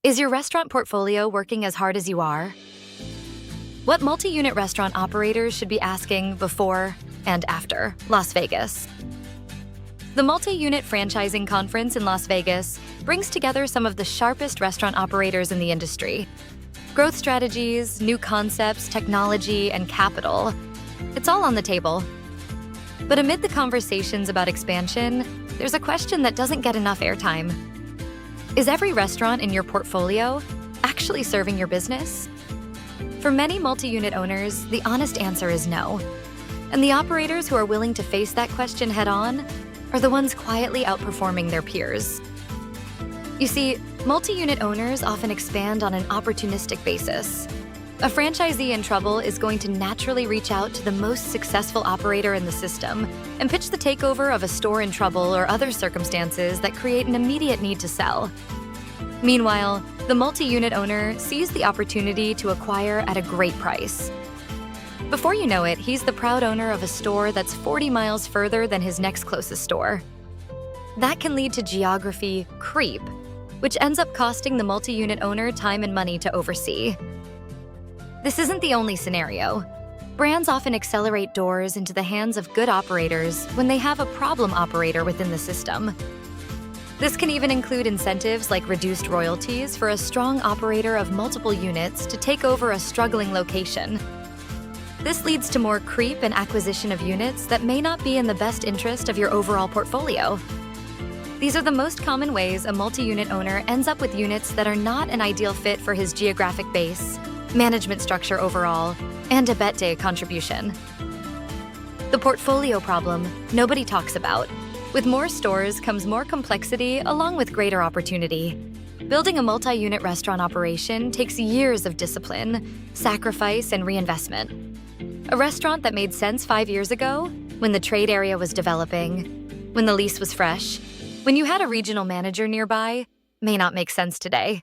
Is your restaurant portfolio working as hard as you are? What multi-unit restaurant operators should be asking before and after Las Vegas? The Multi-Unit Franchising Conference in Las Vegas brings together some of the sharpest restaurant operators in the industry. Growth strategies, new concepts, technology, and capital. It's all on the table. But amid the conversations about expansion, there's a question that doesn't get enough airtime. Is every restaurant in your portfolio actually serving your business? For many multi-unit owners, the honest answer is no. And the operators who are willing to face that question head-on are the ones quietly outperforming their peers. You see, multi-unit owners often expand on an opportunistic basis. A franchisee in trouble is going to naturally reach out to the most successful operator in the system and pitch the takeover of a store in trouble or other circumstances that create an immediate need to sell. Meanwhile, the multi-unit owner sees the opportunity to acquire at a great price. Before you know it, he's the proud owner of a store that's 40 miles further than his next closest store. That can lead to geography creep, which ends up costing the multi-unit owner time and money to oversee. This isn't the only scenario. Brands often accelerate doors into the hands of good operators when they have a problem operator within the system. This can even include incentives like reduced royalties for a strong operator of multiple units to take over a struggling location. This leads to more creep and acquisition of units that may not be in the best interest of your overall portfolio. These are the most common ways a multi-unit owner ends up with units that are not an ideal fit for his geographic base, management structure overall, and a bet day contribution. The portfolio problem nobody talks about. With more stores comes more complexity along with greater opportunity. Building a multi-unit restaurant operation takes years of discipline, sacrifice, and reinvestment. A restaurant that made sense 5 years ago, when the trade area was developing, when the lease was fresh, when you had a regional manager nearby, may not make sense today.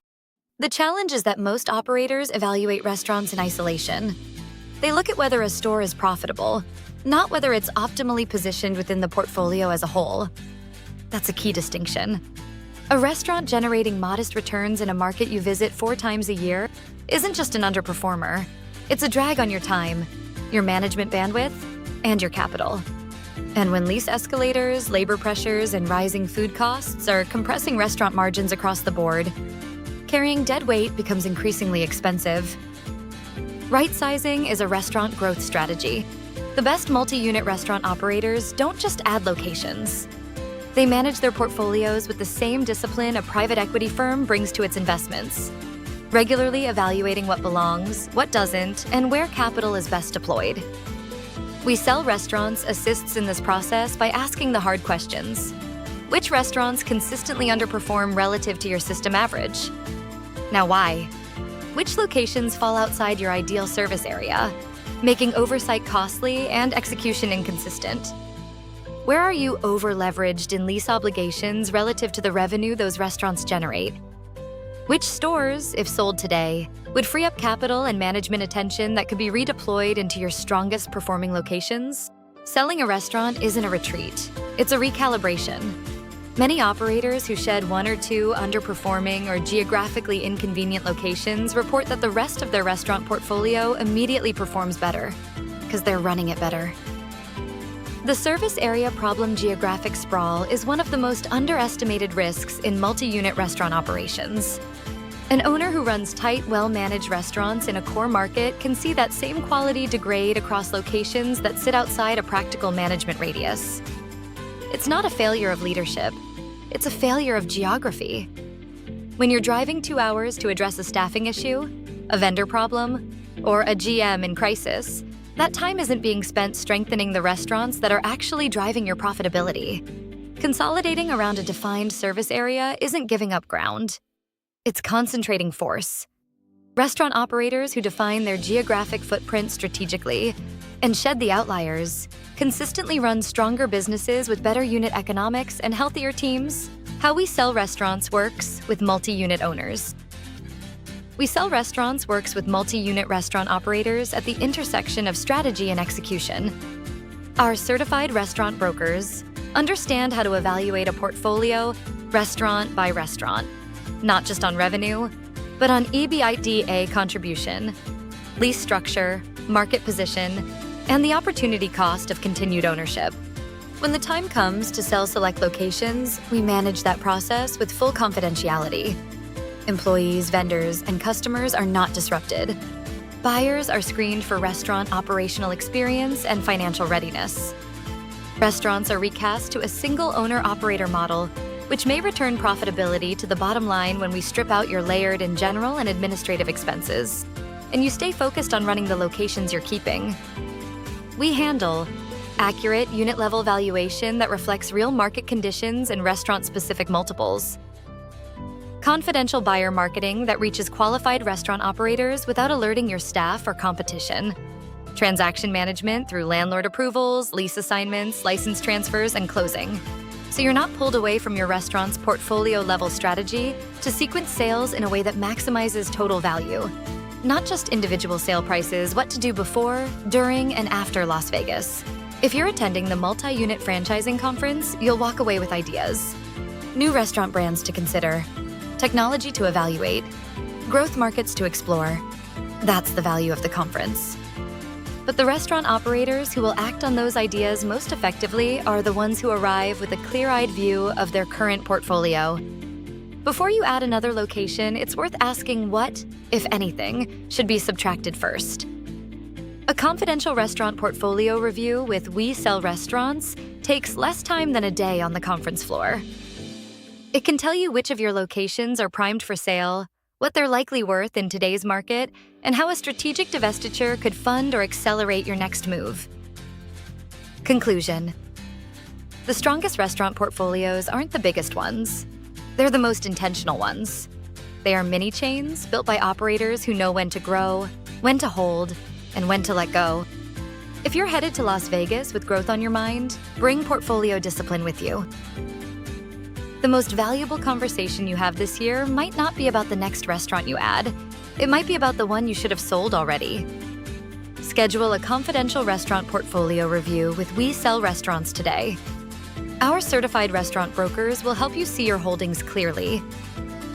The challenge is that most operators evaluate restaurants in isolation. They look at whether a store is profitable, not whether it's optimally positioned within the portfolio as a whole. That's a key distinction. A restaurant generating modest returns in a market you visit 4 times a year isn't just an underperformer. It's a drag on your time, your management bandwidth, and your capital. And when lease escalators, labor pressures, and rising food costs are compressing restaurant margins across the board, carrying dead weight becomes increasingly expensive. Right-sizing is a restaurant growth strategy. The best multi-unit restaurant operators don't just add locations. They manage their portfolios with the same discipline a private equity firm brings to its investments, regularly evaluating what belongs, what doesn't, and where capital is best deployed. We Sell Restaurants assists in this process by asking the hard questions. Which restaurants consistently underperform relative to your system average? Now why? Which locations fall outside your ideal service area, making oversight costly and execution inconsistent? Where are you over-leveraged in lease obligations relative to the revenue those restaurants generate? Which stores, if sold today, would free up capital and management attention that could be redeployed into your strongest performing locations? Selling a restaurant isn't a retreat, it's a recalibration. Many operators who shed 1 or 2 underperforming or geographically inconvenient locations report that the rest of their restaurant portfolio immediately performs better, because they're running it better. The service area problem geographic sprawl is one of the most underestimated risks in multi-unit restaurant operations. An owner who runs tight, well-managed restaurants in a core market can see that same quality degrade across locations that sit outside a practical management radius. It's not a failure of leadership, it's a failure of geography. When you're driving 2 hours to address a staffing issue, a vendor problem, or a GM in crisis, that time isn't being spent strengthening the restaurants that are actually driving your profitability. Consolidating around a defined service area isn't giving up ground. It's concentrating force. Restaurant operators who define their geographic footprint strategically and shed the outliers consistently run stronger businesses with better unit economics and healthier teams. How We Sell Restaurants works with multi-unit owners. We Sell Restaurants works with multi-unit restaurant operators at the intersection of strategy and execution. Our certified restaurant brokers understand how to evaluate a portfolio restaurant by restaurant, not just on revenue, but on EBITDA contribution, lease structure, market position, and the opportunity cost of continued ownership. When the time comes to sell select locations, we manage that process with full confidentiality. Employees, vendors, and customers are not disrupted. Buyers are screened for restaurant operational experience and financial readiness. Restaurants are recast to a single owner-operator model, which may return profitability to the bottom line when we strip out your layered and general and administrative expenses, and you stay focused on running the locations you're keeping. We handle accurate unit-level valuation that reflects real market conditions and restaurant-specific multiples. Confidential buyer marketing that reaches qualified restaurant operators without alerting your staff or competition. Transaction management through landlord approvals, lease assignments, license transfers, and closing. So you're not pulled away from your restaurant's portfolio-level strategy to sequence sales in a way that maximizes total value. Not just individual sale prices, what to do before, during, and after Las Vegas. If you're attending the Multi-Unit Franchising Conference, you'll walk away with ideas. New restaurant brands to consider, technology to evaluate, growth markets to explore. That's the value of the conference. But the restaurant operators who will act on those ideas most effectively are the ones who arrive with a clear-eyed view of their current portfolio. Before you add another location, it's worth asking what, if anything, should be subtracted first. A confidential restaurant portfolio review with We Sell Restaurants takes less time than a day on the conference floor. It can tell you which of your locations are primed for sale, what they're likely worth in today's market, and how a strategic divestiture could fund or accelerate your next move. Conclusion: the strongest restaurant portfolios aren't the biggest ones. They're the most intentional ones. They are mini chains built by operators who know when to grow, when to hold, and when to let go. If you're headed to Las Vegas with growth on your mind, bring portfolio discipline with you. The most valuable conversation you have this year might not be about the next restaurant you add. It might be about the one you should have sold already. Schedule a confidential restaurant portfolio review with We Sell Restaurants today. Our certified restaurant brokers will help you see your holdings clearly,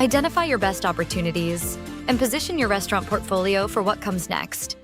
identify your best opportunities, and position your restaurant portfolio for what comes next.